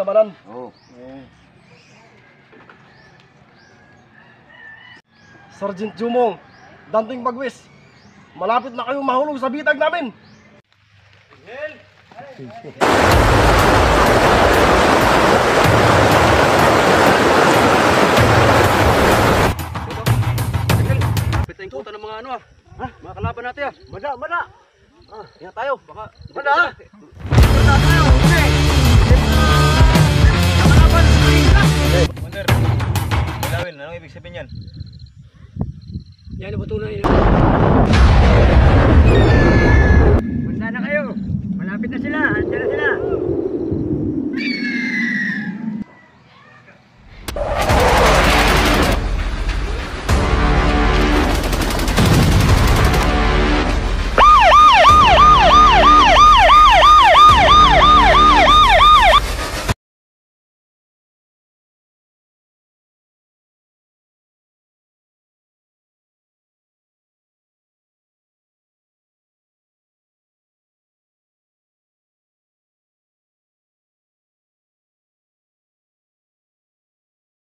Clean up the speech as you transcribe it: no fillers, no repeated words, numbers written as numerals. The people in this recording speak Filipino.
labanan. Oo. Sergeant Jumong, Danting Bagwis, malapit na kayong mahulog sa bitag namin. Kapit tayong kuta ng mga ano mga kalaban natin Mada! Ingat tayo, baka... Mada tayo! Commander, Lawin, anong ibig sabihin yan? Yan ang patuloy. Banda na kayo. Malapit na sila. Andiyan na sila.